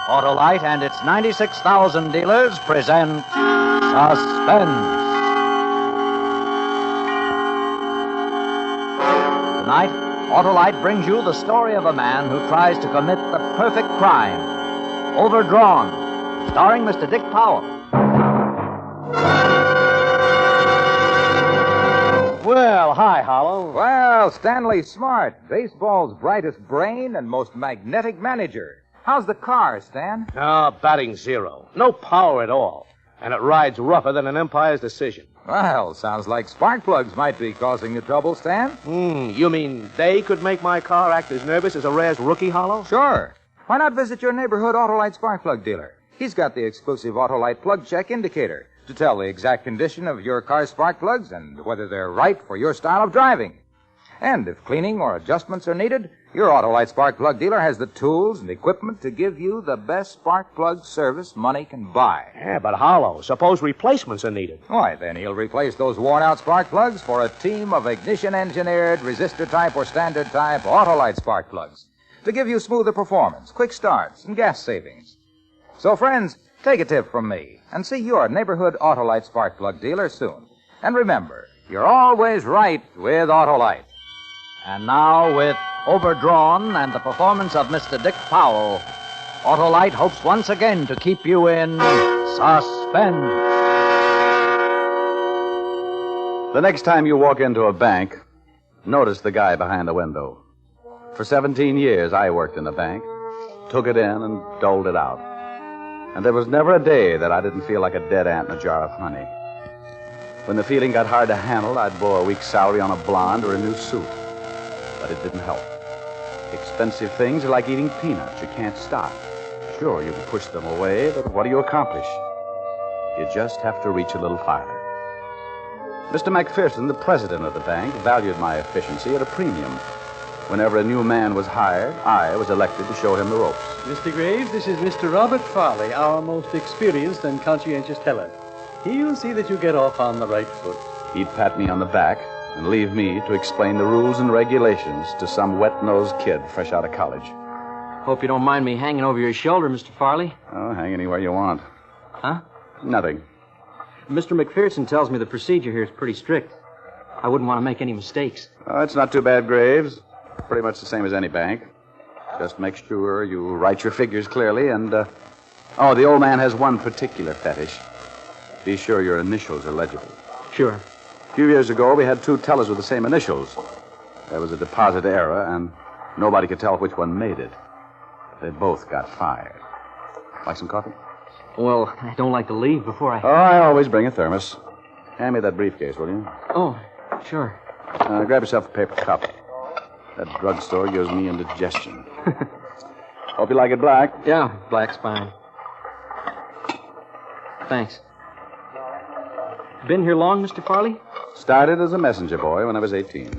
Autolite and its 96,000 dealers present Suspense. Tonight, Autolite brings you the story of a man who tries to commit the perfect crime. Overdrawn, starring Mr. Dick Powell. Well, hi, Hollow. Well, Stanley Smart, baseball's brightest brain and most magnetic manager. How's the car, Stan? Batting zero. No power at all. And it rides rougher than an umpire's decision. Well, sounds like spark plugs might be causing the trouble, Stan. You mean they could make my car act as nervous as a Rare's rookie, Hollow? Sure. Why not visit your neighborhood Autolite spark plug dealer? He's got the exclusive Autolite plug check indicator to tell the exact condition of your car's spark plugs and whether they're right for your style of driving. And if cleaning or adjustments are needed, your Autolite spark plug dealer has the tools and equipment to give you the best spark plug service money can buy. Yeah, but Hollow, suppose replacements are needed. Why, then he'll replace those worn-out spark plugs for a team of ignition-engineered, resistor-type or standard-type Autolite spark plugs to give you smoother performance, quick starts, and gas savings. So, friends, take a tip from me and see your neighborhood Autolite spark plug dealer soon. And remember, you're always right with Autolite. And now, with Overdrawn and the performance of Mr. Dick Powell, Autolite hopes once again to keep you in suspense. The next time you walk into a bank, notice the guy behind the window. For 17 years, I worked in a bank, took it in and doled it out. And there was never a day that I didn't feel like a dead ant in a jar of honey. When the feeling got hard to handle, I'd blow a week's salary on a blonde or a new suit. But it didn't help. Expensive things are like eating peanuts. You can't stop. Sure, you can push them away, but what do you accomplish? You just have to reach a little farther. Mr. McPherson, the president of the bank, valued my efficiency at a premium. Whenever a new man was hired, I was elected to show him the ropes. Mr. Graves, this is Mr. Robert Farley, our most experienced and conscientious teller. He'll see that you get off on the right foot. He'd pat me on the back and leave me to explain the rules and regulations to some wet-nosed kid fresh out of college. Hope you don't mind me hanging over your shoulder, Mr. Farley. Oh, hang anywhere you want. Huh? Nothing. Mr. McPherson tells me the procedure here is pretty strict. I wouldn't want to make any mistakes. Oh, it's not too bad, Graves. Pretty much the same as any bank. Just make sure you write your figures clearly and, the old man has one particular fetish. Be sure your initials are legible. Sure. A few years ago, we had two tellers with the same initials. There was a deposit error, and nobody could tell which one made it. They both got fired. Like some coffee? Well, I don't like to leave before I... Oh, I always bring a thermos. Hand me that briefcase, will you? Oh, sure. Grab yourself a paper cup. That drugstore gives me indigestion. Hope you like it black. Yeah, black's fine. Thanks. Been here long, Mr. Farley? Started as a messenger boy when I was 18.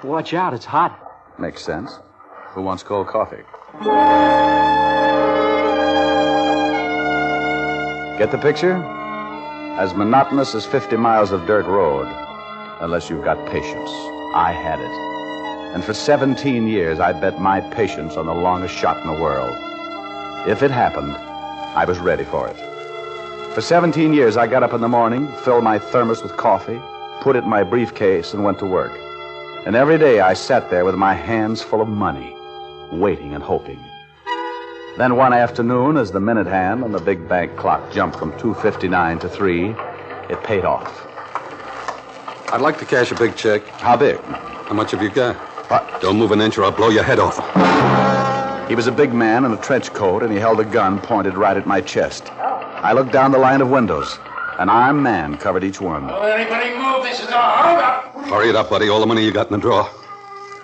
Watch out, it's hot. Makes sense. Who wants cold coffee? Get the picture? As monotonous as 50 miles of dirt road. Unless you've got patience. I had it. And for 17 years, I bet my patience on the longest shot in the world. If it happened, I was ready for it. For 17 years, I got up in the morning, filled my thermos with coffee, put it in my briefcase, and went to work. And every day I sat there with my hands full of money, waiting and hoping. Then one afternoon, as the minute hand on the big bank clock jumped from 2:59 to 3, it paid off. I'd like to cash a big check. How big? How much have you got? What? Don't move an inch or I'll blow your head off. He was a big man in a trench coat, and he held a gun pointed right at my chest. I looked down the line of windows. An armed man covered each one. Don't let anybody move. This is a holdup. Hurry it up, buddy. All the money you got in the drawer.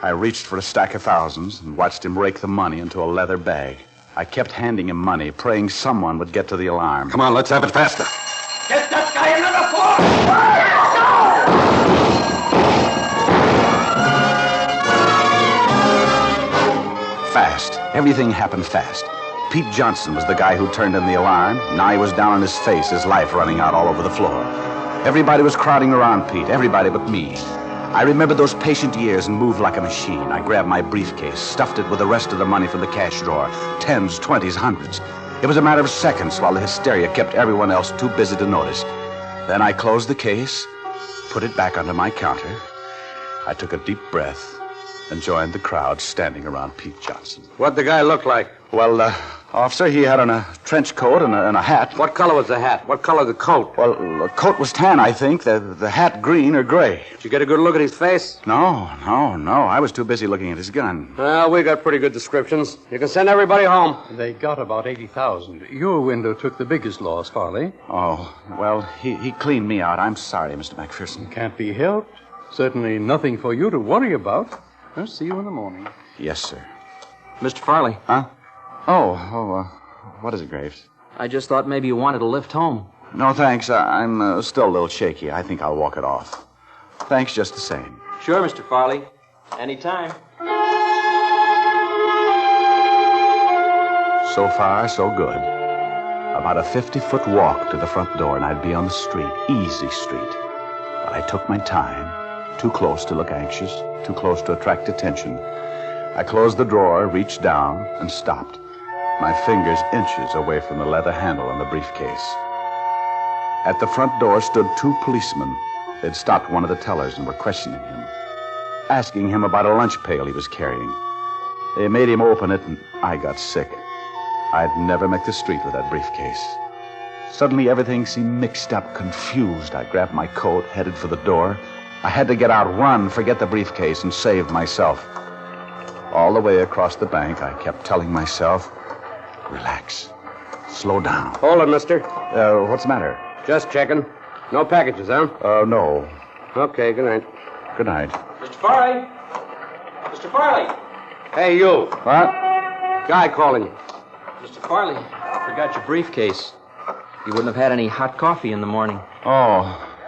I reached for a stack of thousands and watched him rake the money into a leather bag. I kept handing him money, praying someone would get to the alarm. Come on, let's have it faster. Get that guy another four. Fast. Everything happened fast. Pete Johnson was the guy who turned in the alarm. Now he was down on his face, his life running out all over the floor. Everybody was crowding around Pete, everybody but me. I remembered those patient years and moved like a machine. I grabbed my briefcase, stuffed it with the rest of the money from the cash drawer. Tens, 20s, hundreds. It was a matter of seconds while the hysteria kept everyone else too busy to notice. Then I closed the case, put it back under my counter. I took a deep breath and joined the crowd standing around Pete Johnson. What'd the guy look like? Well, officer, he had on a trench coat and a hat. What color was the hat? What color the coat? Well, the coat was tan, I think. The hat green or gray. Did you get a good look at his face? No. I was too busy looking at his gun. Well, we got pretty good descriptions. You can send everybody home. They got about 80,000. Your window took the biggest loss, Farley. Oh, well, he cleaned me out. I'm sorry, Mr. McPherson. Can't be helped. Certainly nothing for you to worry about. I'll see you in the morning. Yes, sir. Mr. Farley. Huh? What is it, Graves? I just thought maybe you wanted a lift home. No, thanks. I'm still a little shaky. I think I'll walk it off. Thanks just the same. Sure, Mr. Farley. Anytime. So far, so good. About a 50-foot walk to the front door, and I'd be on the street. Easy street. But I took my time. Too close to look anxious. Too close to attract attention. I closed the drawer, reached down, and stopped. My fingers inches away from the leather handle on the briefcase. At the front door stood two policemen. They'd stopped one of the tellers and were questioning him, asking him about a lunch pail he was carrying. They made him open it, and I got sick. I'd never make the street with that briefcase. Suddenly, everything seemed mixed up, confused. I grabbed my coat, headed for the door. I had to get out, run, forget the briefcase, and save myself. All the way across the bank, I kept telling myself, relax. Slow down. Hold it, mister. What's the matter? Just checking. No packages, huh? No. Okay, good night. Good night. Mr. Farley! Mr. Farley! Hey, you. What? Guy calling you. Mr. Farley, I forgot your briefcase. You wouldn't have had any hot coffee in the morning. Oh,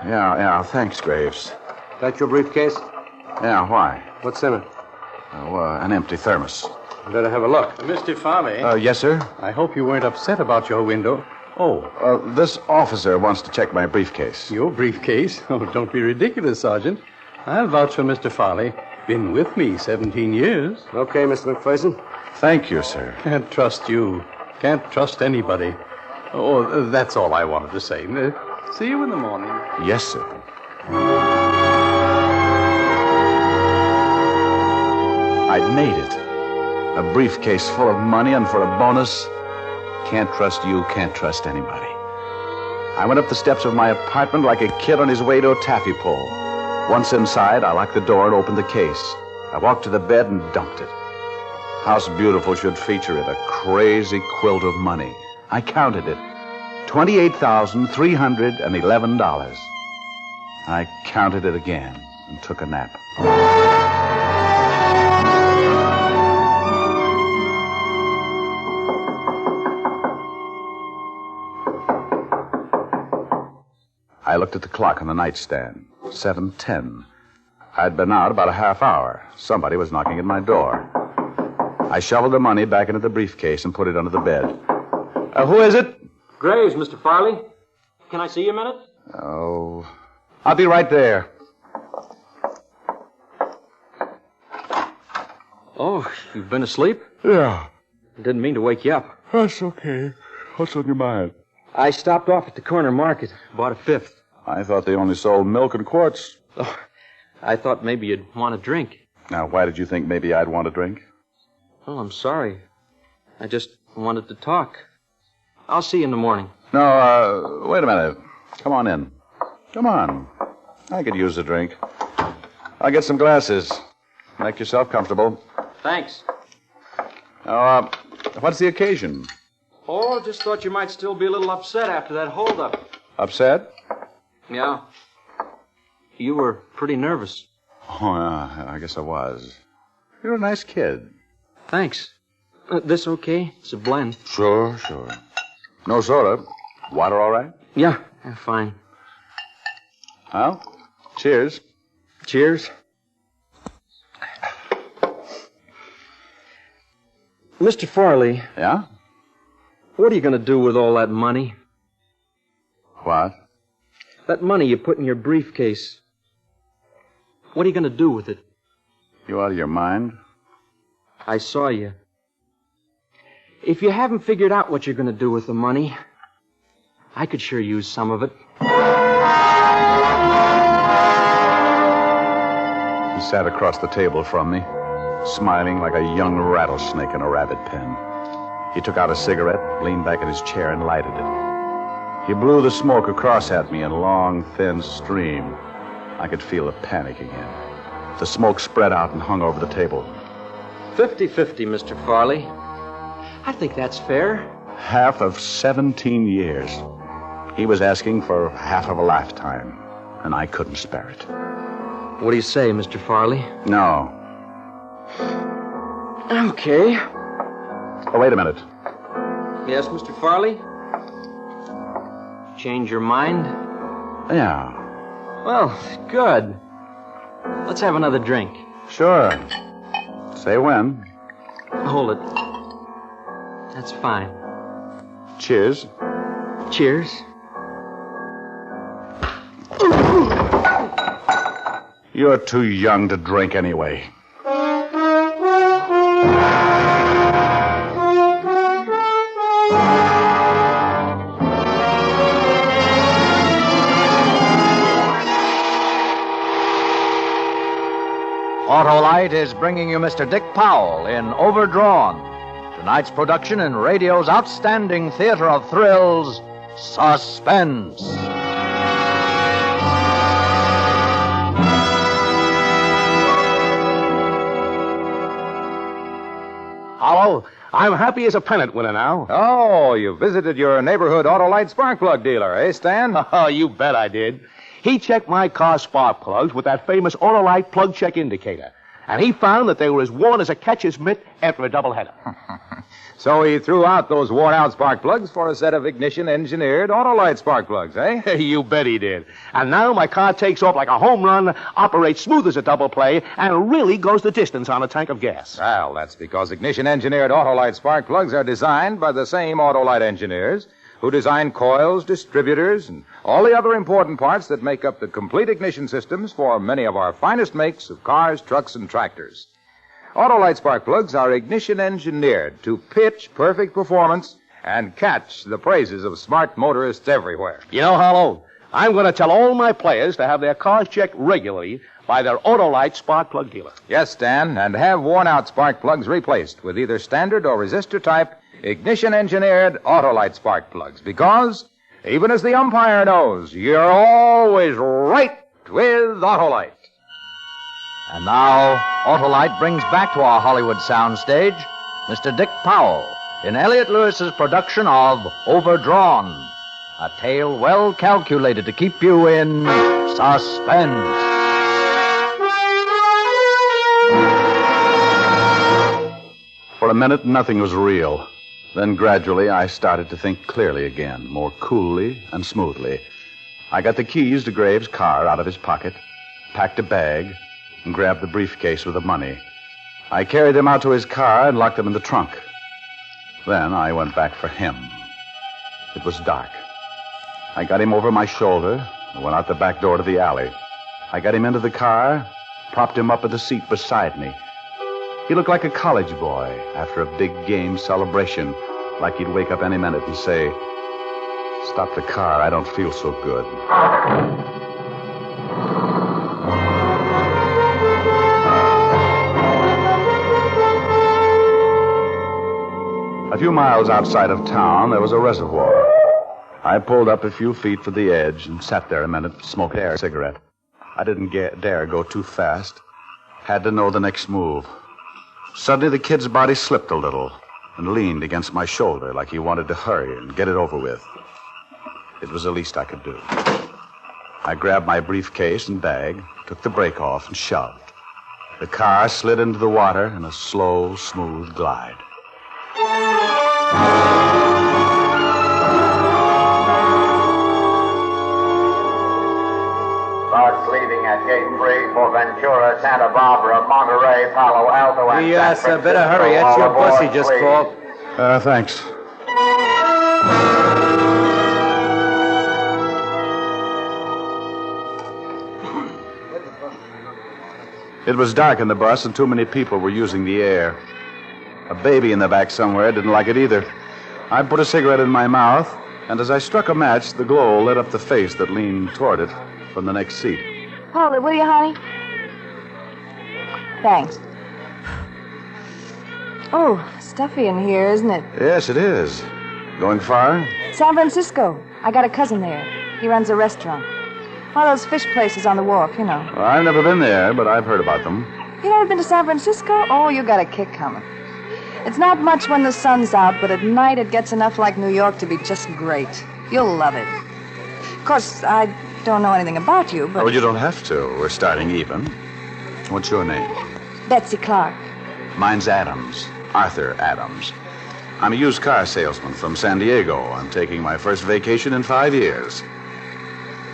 yeah. Thanks, Graves. That your briefcase? Yeah, why? What's in it? An empty thermos. Better have a look. Mr. Farley. Yes, sir? I hope you weren't upset about your window. This officer wants to check my briefcase. Your briefcase? Oh, don't be ridiculous, Sergeant. I'll vouch for Mr. Farley. Been with me 17 years. Okay, Mr. McPherson. Thank you, sir. Can't trust you. Can't trust anybody. Oh, that's all I wanted to say. See you in the morning. Yes, sir. I'd made it. A briefcase full of money, and for a bonus, can't trust you, can't trust anybody. I went up the steps of my apartment like a kid on his way to a taffy pull. Once inside, I locked the door and opened the case. I walked to the bed and dumped it. House Beautiful should feature it, a crazy quilt of money. I counted it. $28,311. I counted it again and took a nap. I looked at the clock on the nightstand. 7:10. I'd been out about a half hour. Somebody was knocking at my door. I shoveled the money back into the briefcase and put it under the bed. Who is it? Graves, Mr. Farley. Can I see you a minute? Oh, I'll be right there. Oh, you've been asleep? Yeah, Didn't mean to wake you up. that's okay. What's on your mind? I stopped off at the corner market, bought a fifth. I thought they only sold milk and quarts. Oh, I thought maybe you'd want a drink. Now, why did you think maybe I'd want a drink? Oh, I'm sorry. I just wanted to talk. I'll see you in the morning. No, wait a minute. Come on in. Come on. I could use a drink. I'll get some glasses. Make yourself comfortable. Thanks. Now, what's the occasion? Oh, just thought you might still be a little upset after that holdup. Upset? Yeah. You were pretty nervous. Oh, yeah, I guess I was. You're a nice kid. Thanks. This okay? It's a blend. Sure. No soda. Water all right? Yeah, fine. Well, cheers. Cheers. Mr. Farley, Yeah? what are you going to do with all that money? What? That money you put in your briefcase. What are you going to do with it? You out of your mind? I saw you. If you haven't figured out what you're going to do with the money, I could sure use some of it. He sat across the table from me, smiling like a young rattlesnake in a rabbit pen. He took out a cigarette, leaned back in his chair, and lighted it. He blew the smoke across at me in a long, thin stream. I could feel the panic again. The smoke spread out and hung over the table. 50-50, Mr. Farley. I think that's fair. Half of 17 years. He was asking for half of a lifetime, and I couldn't spare it. What do you say, Mr. Farley? No. Okay. Oh, wait a minute. Yes, Mr. Farley? Change your mind? Yeah. Well, good. Let's have another drink. Sure. Say when. Hold it. That's fine. Cheers. Cheers. You're too young to drink anyway. Autolite is bringing you Mr. Dick Powell in Overdrawn, tonight's production in radio's outstanding theater of thrills, Suspense. Hello. I'm happy as a pennant winner now. Oh, you visited your neighborhood Autolite spark plug dealer, eh, Stan? Oh, you bet I did. He checked my car's spark plugs with that famous Autolite plug check indicator. And he found that they were as worn as a catcher's mitt after a doubleheader. So he threw out those worn-out spark plugs for a set of ignition-engineered Autolite spark plugs, eh? You bet he did. And now my car takes off like a home run, operates smooth as a double play, and really goes the distance on a tank of gas. Well, that's because ignition-engineered Autolite spark plugs are designed by the same Autolite engineers who design coils, distributors, and all the other important parts that make up the complete ignition systems for many of our finest makes of cars, trucks, and tractors. Autolite spark plugs are ignition-engineered to pitch perfect performance and catch the praises of smart motorists everywhere. You know, Harlow, I'm going to tell all my players to have their cars checked regularly by their Autolite spark plug dealer. Yes, Stan, and have worn-out spark plugs replaced with either standard or resistor-type ignition-engineered Autolite spark plugs, because, even as the umpire knows, you're always right with Autolite. And now, Autolite brings back to our Hollywood soundstage Mr. Dick Powell in Elliot Lewis's production of Overdrawn, a tale well calculated to keep you in suspense. For a minute, nothing was real. Then gradually, I started to think clearly again, more coolly and smoothly. I got the keys to Graves' car out of his pocket, packed a bag, and grabbed the briefcase with the money. I carried them out to his car and locked them in the trunk. Then I went back for him. It was dark. I got him over my shoulder and went out the back door to the alley. I got him into the car, propped him up in the seat beside me. He looked like a college boy after a big game celebration, like he'd wake up any minute and say, "Stop the car, I don't feel so good." A few miles outside of town, there was a reservoir. I pulled up a few feet from the edge and sat there a minute, smoking a cigarette. I didn't dare go too fast. Had to know the next move. Suddenly, the kid's body slipped a little and leaned against my shoulder like he wanted to hurry and get it over with. It was the least I could do. I grabbed my briefcase and bag, took the brake off, and shoved. The car slid into the water in a slow, smooth glide. Starts leaving at gate 3 for Ventura, Santa Barbara, Monterey, Palo Alto, and Yes, better hurry. That's your bus he just called. Thanks. It was dark in the bus, and too many people were using the air. A baby in the back somewhere didn't like it either. I put a cigarette in my mouth, and as I struck a match, the glow lit up the face that leaned toward it from the next seat. Hold it, will you, honey? Thanks. Oh, stuffy in here, isn't it? Yes, it is. Going far? San Francisco. I got a cousin there. He runs a restaurant. One of those fish places on the wharf, you know. Well, I've never been there, but I've heard about them. You never been to San Francisco? Oh, you got a kick coming. It's not much when the sun's out, but at night it gets enough like New York to be just great. You'll love it. Of course, I don't know anything about you, but... Oh, you don't have to. We're starting even. What's your name? Betsy Clark. Mine's Adams. Arthur Adams. I'm a used car salesman from San Diego. I'm taking my first vacation in 5 years.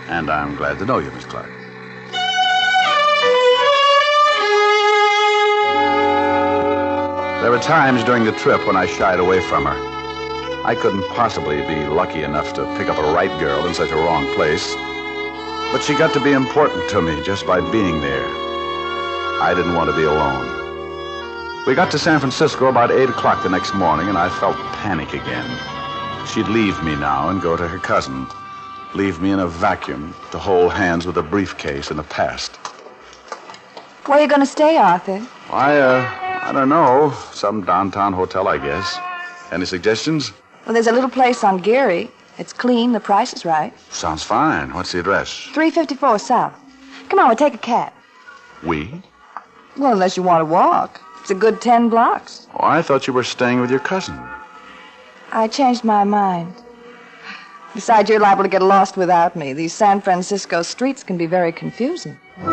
And I'm glad to know you, Miss Clark. There were times during the trip when I shied away from her. I couldn't possibly be lucky enough to pick up a right girl in such a wrong place. But she got to be important to me just by being there. I didn't want to be alone. We got to San Francisco about 8 o'clock the next morning, and I felt panic again. She'd leave me now and go to her cousin. Leave me in a vacuum to hold hands with a briefcase in the past. Where are you going to stay, Arthur? I don't know. Some downtown hotel, I guess. Any suggestions? Well, there's a little place on Geary. It's clean. The price is right. Sounds fine. What's the address? 354 South. Come on, we'll take a cab. We? Well, unless you want to walk. It's a good 10 blocks. Oh, I thought you were staying with your cousin. I changed my mind. Besides, you're liable to get lost without me. These San Francisco streets can be very confusing. Good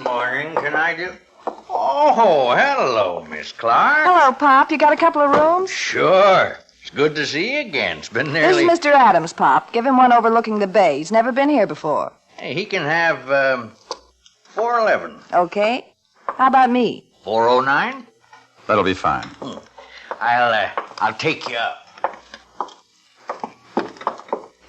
morning. Can I do... Oh, hello, Miss Clark. Hello, Pop. You got a couple of rooms? Sure. It's good to see you again. It's been nearly... This is Mr. Adams, Pop. Give him one overlooking the bay. He's never been here before. Hey, he can have, 411. Okay. How about me? 409? That'll be fine. I'll take you up.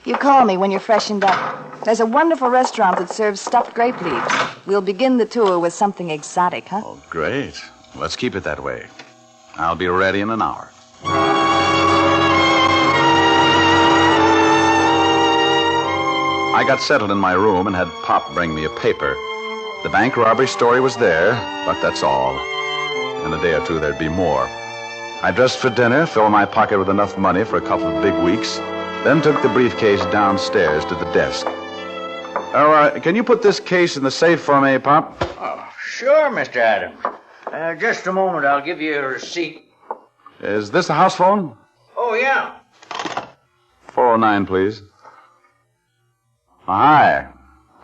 You call me when you're freshened up. There's a wonderful restaurant that serves stuffed grape leaves. We'll begin the tour with something exotic, huh? Oh, great. Let's keep it that way. I'll be ready in an hour. I got settled in my room and had Pop bring me a paper. The bank robbery story was there, but that's all. In a day or two, there'd be more. I dressed for dinner, filled my pocket with enough money for a couple of big weeks, then took the briefcase downstairs to the desk. Oh, can you put this case in the safe for me, Pop? Oh, sure, Mr. Adams. Just a moment. I'll give you a receipt. Is this the house phone? Oh, yeah. 409, please. Oh, hi.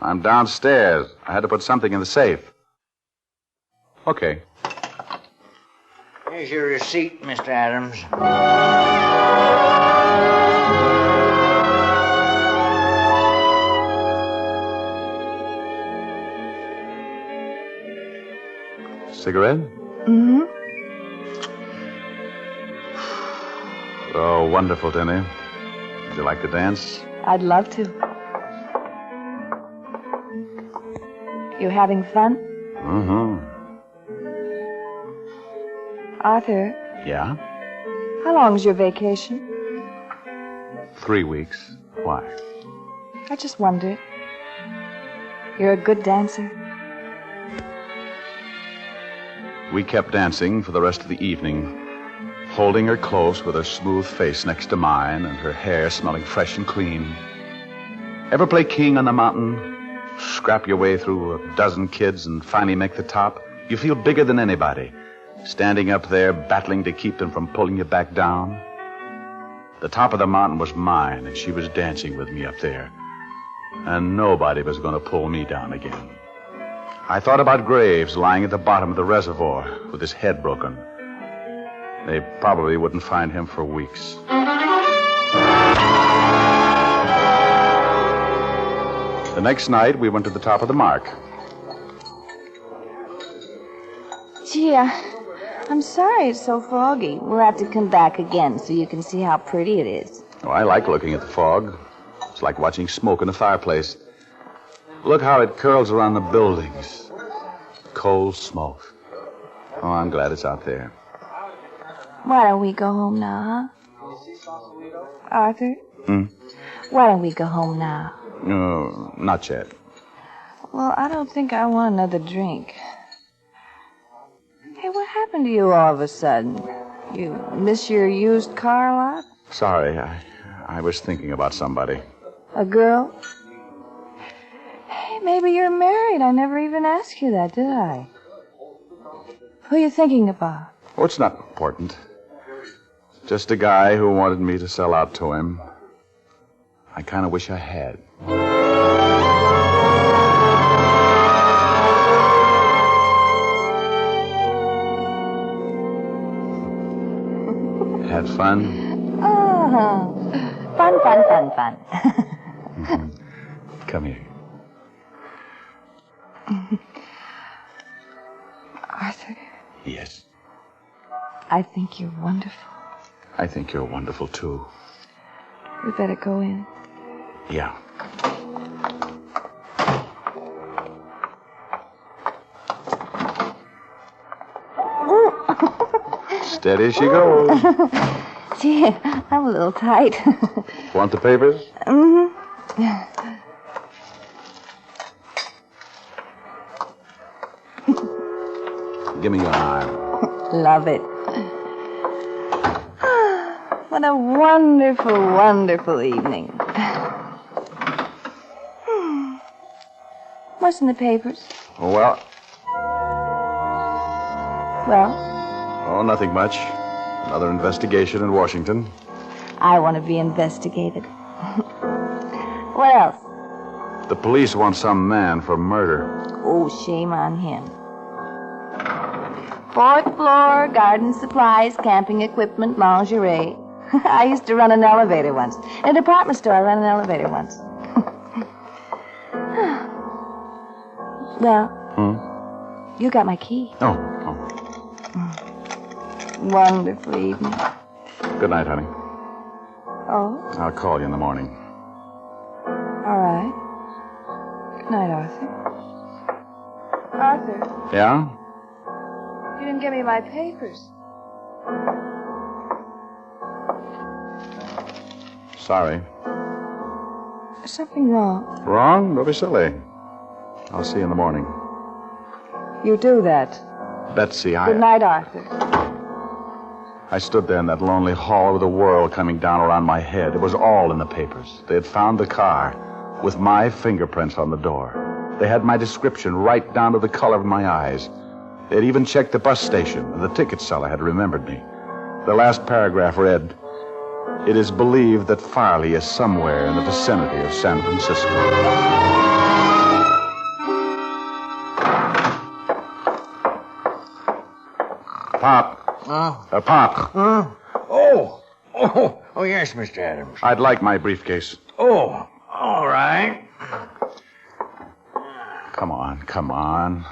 I'm downstairs. I had to put something in the safe. Okay. Here's your receipt, Mr. Adams. Cigarette? Mm-hmm. Oh, wonderful, Denny. Would you like to dance? I'd love to. You having fun? Mm-hmm. Arthur, Yeah? how long's your vacation? 3 weeks. Why? I just wondered. You're a good dancer. We kept dancing for the rest of the evening, holding her close with her smooth face next to mine and her hair smelling fresh and clean. Ever play king on the mountain? Scrap your way through a dozen kids and finally make the top? You feel bigger than anybody, standing up there battling to keep them from pulling you back down. The top of the mountain was mine, and she was dancing with me up there. And nobody was going to pull me down again. I thought about Graves lying at the bottom of the reservoir with his head broken. They probably wouldn't find him for weeks. The next night, we went to the top of the mark. Gee, I'm sorry it's so foggy. We'll have to come back again so you can see how pretty it is. Oh, I like looking at the fog. It's like watching smoke in a fireplace. Look how it curls around the buildings. Cold smoke. Oh, I'm glad it's out there. Why don't we go home now, huh? Arthur? Why don't we go home now? No, not yet. Well, I don't think I want another drink. Hey, what happened to you all of a sudden? You miss your used car lot? Sorry, I was thinking about somebody. A girl? Hey, maybe you're married. I never even asked you that, did I? Who are you thinking about? Oh, it's not important. Just a guy who wanted me to sell out to him. I kind of wish I had. Had fun? Oh, fun. Come here. Arthur, Yes. I think you're wonderful. I think you're wonderful, too. We better go in. Yeah. Steady she goes. Gee, I'm a little tight. Want the papers? Give me your arm. Love it. What a wonderful, wonderful evening. What's in the papers? Well, Well, oh, nothing much. Another investigation in Washington. I want to be investigated. What else? The police want some man for murder. Oh, shame on him. 4th floor, garden supplies, camping equipment, lingerie. I used to run an elevator once. In a department store, I ran an elevator once. Well, you got my key. Oh. Wonderful evening. Good night, honey. Oh, I'll call you in the morning. all right. Good night, Arthur. Arthur, Yeah? you didn't give me my papers. Sorry. There's something wrong. Wrong? Don't be silly. I'll see you in the morning. You do that. Betsy, Good night, Arthur. I stood there in that lonely hall with the world coming down around my head. It was all in the papers. They had found the car with my fingerprints on the door. They had my description right down to the color of my eyes. They had even checked the bus station, and the ticket seller had remembered me. The last paragraph read, "It is believed that Farley is somewhere in the vicinity of San Francisco." Pop. Pop. Oh, yes, Mr. Adams. I'd like my briefcase. Oh, all right. Come on.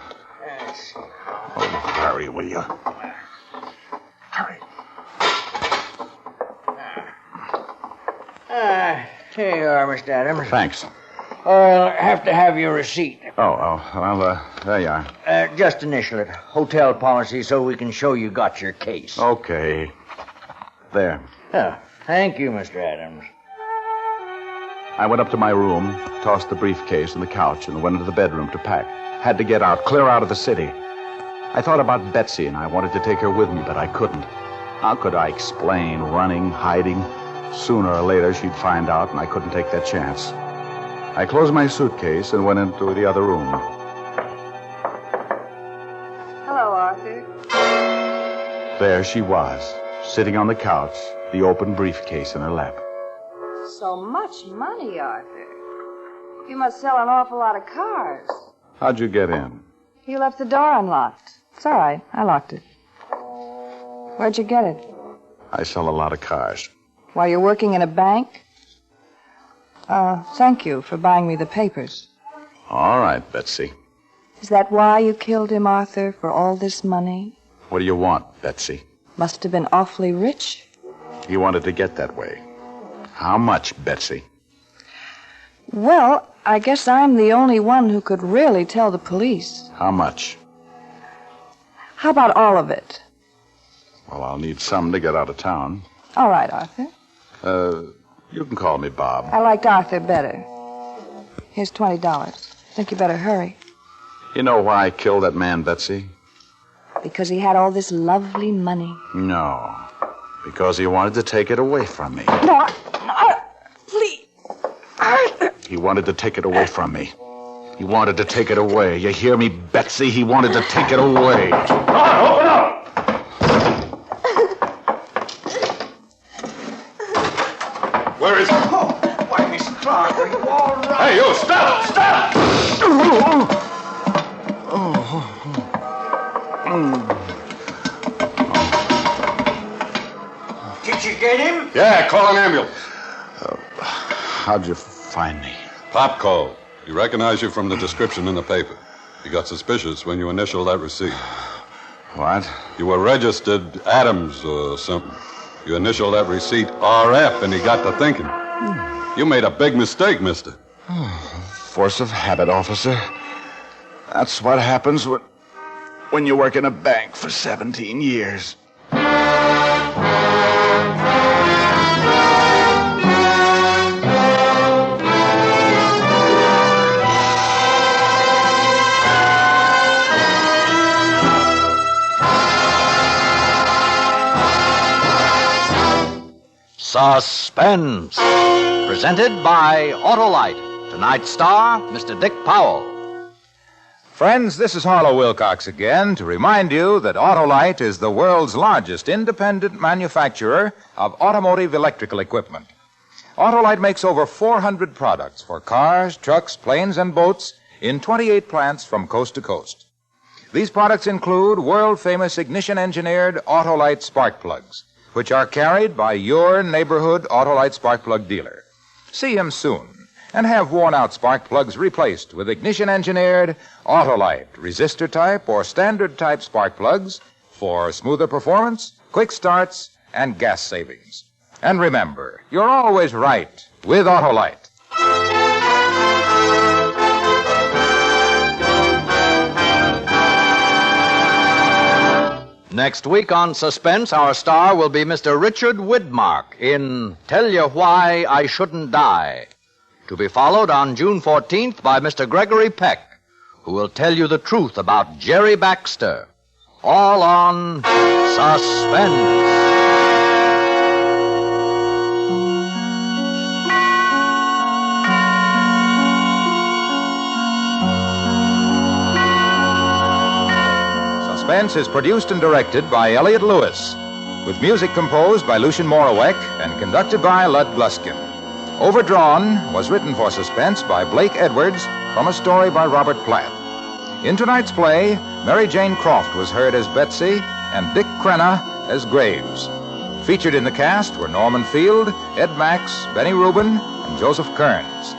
Yes. Oh, hurry, will you? Hurry. Here you are, Mr. Adams. Thanks. I'll have to have your receipt. Well, there you are. Just initial it. Hotel policy so we can show you got your case. Okay. There. Thank you, Mr. Adams. I went up to my room, tossed the briefcase on the couch, and went into the bedroom to pack. Had to get out, clear out of the city. I thought about Betsy, and I wanted to take her with me, but I couldn't. How could I explain running, hiding? Sooner or later, she'd find out, and I couldn't take that chance. I closed my suitcase and went into the other room. Hello, Arthur. There she was, sitting on the couch, the open briefcase in her lap. So much money, Arthur. You must sell an awful lot of cars. How'd you get in? You left the door unlocked. It's all right. I locked it. Where'd you get it? I sell a lot of cars. While you're working in a bank? Thank you for buying me the papers. All right, Betsy. Is that why you killed him, Arthur, for all this money? What do you want, Betsy? Must have been awfully rich. He wanted to get that way. How much, Betsy? Well, I guess I'm the only one who could really tell the police. How much? How about all of it? Well, I'll need some to get out of town. All right, Arthur. You can call me Bob. I liked Arthur better. Here's $20. Think you better hurry. You know why I killed that man, Betsy? Because he had all this lovely money. No. Because he wanted to take it away from me. No, please. Arthur. He wanted to take it away from me. He wanted to take it away. You hear me, Betsy? He wanted to take it away. Come on, open up! Where is he? Oh, why, Miss Clark, are you all right? Hey, you, stop! Stop! Did you get him? Yeah, call an ambulance. How'd you find me? Pop called. He recognized you from the description in the paper. He got suspicious when you initialed that receipt. What? You were registered Adams or something. You initialed that receipt RF, and he got to thinking. You made a big mistake, mister. Force of habit, officer. That's what happens when you work in a bank for 17 years. Suspense, presented by Autolite. Tonight's star, Mr. Dick Powell. Friends, this is Harlow Wilcox again to remind you that Autolite is the world's largest independent manufacturer of automotive electrical equipment. Autolite makes over 400 products for cars, trucks, planes, and boats in 28 plants from coast to coast. These products include world-famous ignition-engineered Autolite spark plugs, which are carried by your neighborhood Autolite spark plug dealer. See him soon and have worn-out spark plugs replaced with ignition-engineered Autolite resistor-type or standard-type spark plugs for smoother performance, quick starts, and gas savings. And remember, you're always right with Autolite. Next week on Suspense, our star will be Mr. Richard Widmark in Tell You Why I Shouldn't Die. To be followed on June 14th by Mr. Gregory Peck, who will tell you the truth about Jerry Baxter. All on Suspense. Suspense is produced and directed by Elliott Lewis, with music composed by Lucien Morawek and conducted by Lud Gluskin. Overdrawn was written for Suspense by Blake Edwards from a story by Robert Platt. In tonight's play, Mary Jane Croft was heard as Betsy and Dick Crenna as Graves. Featured in the cast were Norman Field, Ed Max, Benny Rubin, and Joseph Kearns.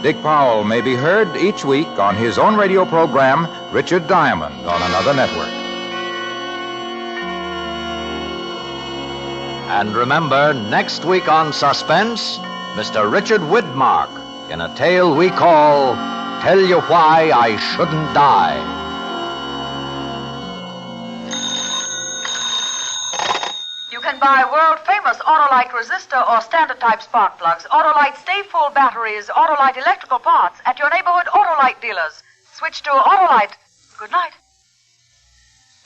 Dick Powell may be heard each week on his own radio program, Richard Diamond, on another network. And remember, next week on Suspense, Mr. Richard Widmark in a tale we call Tell You Why I Shouldn't Die. You can buy world-famous Autolite resistor or standard-type spark plugs, Autolite stay-full batteries, Autolite electrical parts at your neighborhood Autolite dealers. Switch to Autolite. Good night.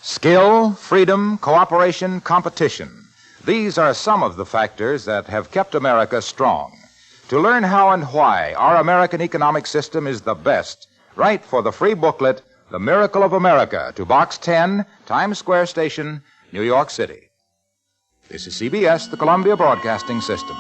Skill, freedom, cooperation, competition. These are some of the factors that have kept America strong. To learn how and why our American economic system is the best, write for the free booklet, The Miracle of America, to Box 10, Times Square Station, New York City. This is CBS, the Columbia Broadcasting System.